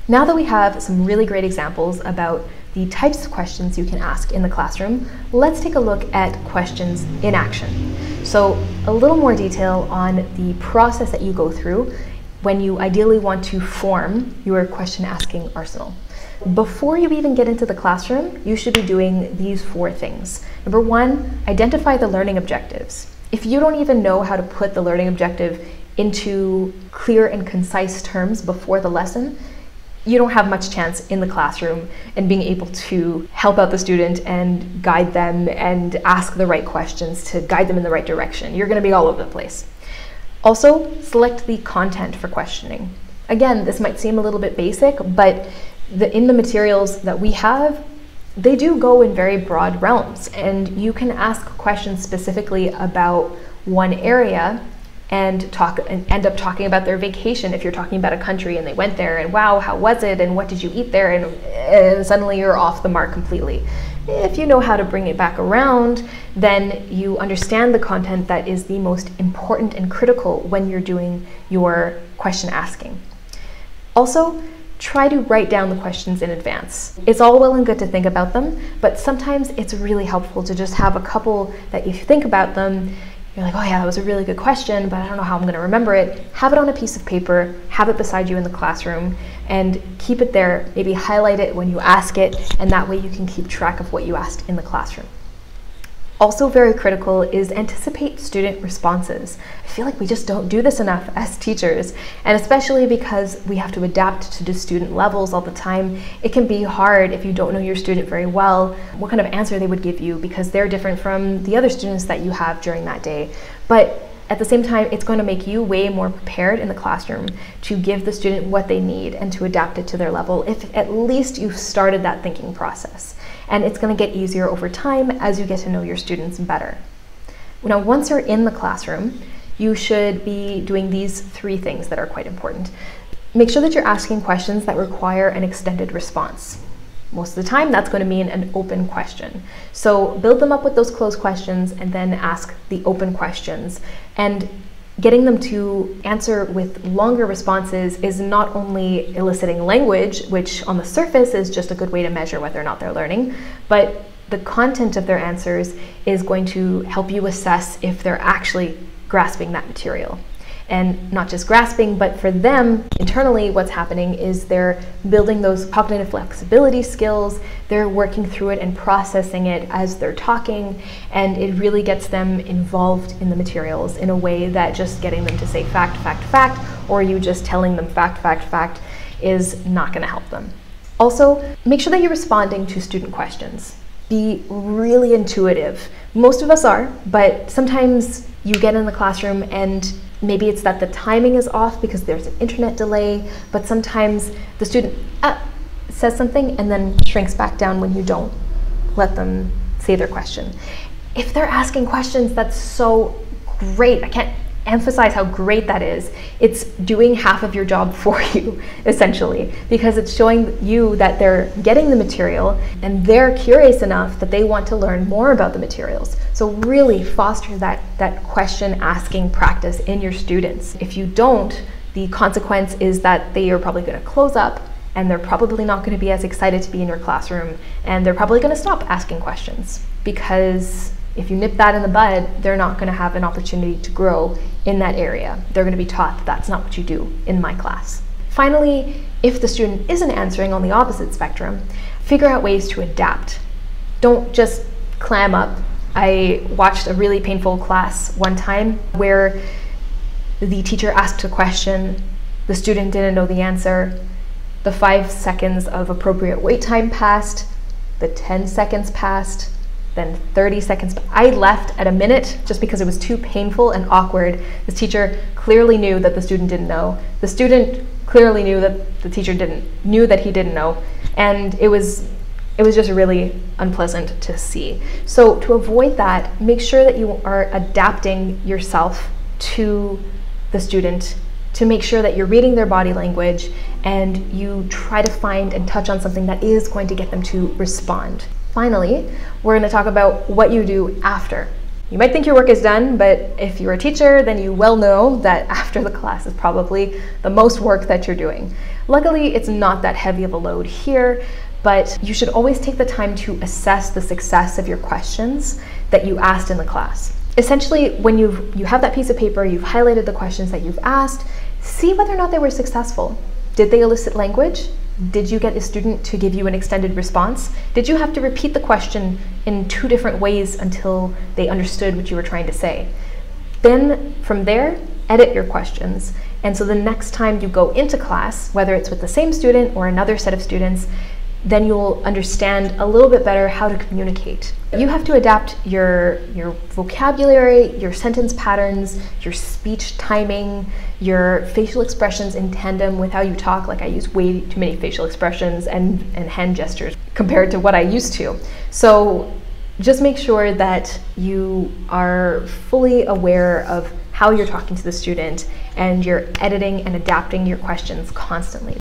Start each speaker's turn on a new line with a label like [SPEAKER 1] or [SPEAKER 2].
[SPEAKER 1] Now that we have some really great examples about the types of questions you can ask in the classroom, let's take a look at questions in action. So a little more detail on the process that you go through when you ideally want to form your question asking arsenal. Before you even get into the classroom, you should be doing these 4 things. Number 1, identify the learning objectives. If you don't even know how to put the learning objective into clear and concise terms before the lesson, you don't have much chance in the classroom and being able to help out the student and guide them and ask the right questions to guide them in the right direction. You're going to be all over the place. Also, select the content for questioning. Again, this might seem a little bit basic, but in the materials that we have, they do go in very broad realms, and you can ask questions specifically about one area and end up talking about their vacation if you're talking about a country and they went there and wow, how was it and what did you eat there, and suddenly you're off the mark completely. If you know how to bring it back around, then you understand the content that is the most important and critical when you're doing your question asking. Also, try to write down the questions in advance. It's all well and good to think about them, but sometimes it's really helpful to just have a couple that if you think about them, you're like, oh yeah, that was a really good question, but I don't know how I'm going to remember it. Have it on a piece of paper, have it beside you in the classroom, and keep it there. Maybe highlight it when you ask it, and that way you can keep track of what you asked in the classroom. Also very critical is anticipate student responses. I feel like we just don't do this enough as teachers, and especially because we have to adapt to the student levels all the time. It can be hard if you don't know your student very well, what kind of answer they would give you, because they're different from the other students that you have during that day. But at the same time, it's going to make you way more prepared in the classroom to give the student what they need and to adapt it to their level, if at least you've started that thinking process. And it's going to get easier over time as you get to know your students better. Now, once you're in the classroom, you should be doing these 3 things that are quite important. Make sure that you're asking questions that require an extended response. Most of the time, that's going to mean an open question. So build them up with those closed questions and then ask the open questions. And getting them to answer with longer responses is not only eliciting language, which on the surface is just a good way to measure whether or not they're learning, but the content of their answers is going to help you assess if they're actually grasping that material. And not just grasping, but for them, internally, what's happening is they're building those cognitive flexibility skills, they're working through it and processing it as they're talking, and it really gets them involved in the materials in a way that just getting them to say fact, fact, fact, or you just telling them fact, fact, fact is not going to help them. Also, make sure that you're responding to student questions. Be really intuitive. Most of us are, but sometimes you get in the classroom and maybe it's that the timing is off because there's an internet delay, but sometimes the student says something and then shrinks back down when you don't let them say their question. If they're asking questions, that's so great. I can't emphasize how great that is. It's doing half of your job for you, essentially, because it's showing you that they're getting the material and they're curious enough that they want to learn more about the materials. So really foster that question asking practice in your students. If you don't, the consequence is that they are probably going to close up and they're probably not going to be as excited to be in your classroom, and they're probably going to stop asking questions, because if you nip that in the bud, they're not going to have an opportunity to grow in that area. They're going to be taught that that's not what you do in my class. Finally, if the student isn't answering on the opposite spectrum, figure out ways to adapt. Don't just clam up. I watched a really painful class one time where the teacher asked a question, the student didn't know the answer, the 5 seconds of appropriate wait time passed, the 10 seconds passed, then 30 seconds. I left at a minute just because it was too painful and awkward. The teacher clearly knew that the student didn't know. The student clearly knew that the teacher knew that he didn't know. And it was just really unpleasant to see. So to avoid that, make sure that you are adapting yourself to the student, to make sure that you're reading their body language and you try to find and touch on something that is going to get them to respond. Finally, we're going to talk about what you do after. You might think your work is done, but if you're a teacher, then you well know that after the class is probably the most work that you're doing. Luckily, it's not that heavy of a load here, but you should always take the time to assess the success of your questions that you asked in the class. Essentially, when you have that piece of paper, you've highlighted the questions that you've asked, see whether or not they were successful. Did they elicit language? Did you get a student to give you an extended response? Did you have to repeat the question in 2 different ways until they understood what you were trying to say? Then from there, edit your questions. And so the next time you go into class, whether it's with the same student or another set of students, then you'll understand a little bit better how to communicate. You have to adapt your vocabulary, your sentence patterns, your speech timing, your facial expressions in tandem with how you talk. Like, I use way too many facial expressions and hand gestures compared to what I used to. So just make sure that you are fully aware of how you're talking to the student and you're editing and adapting your questions constantly.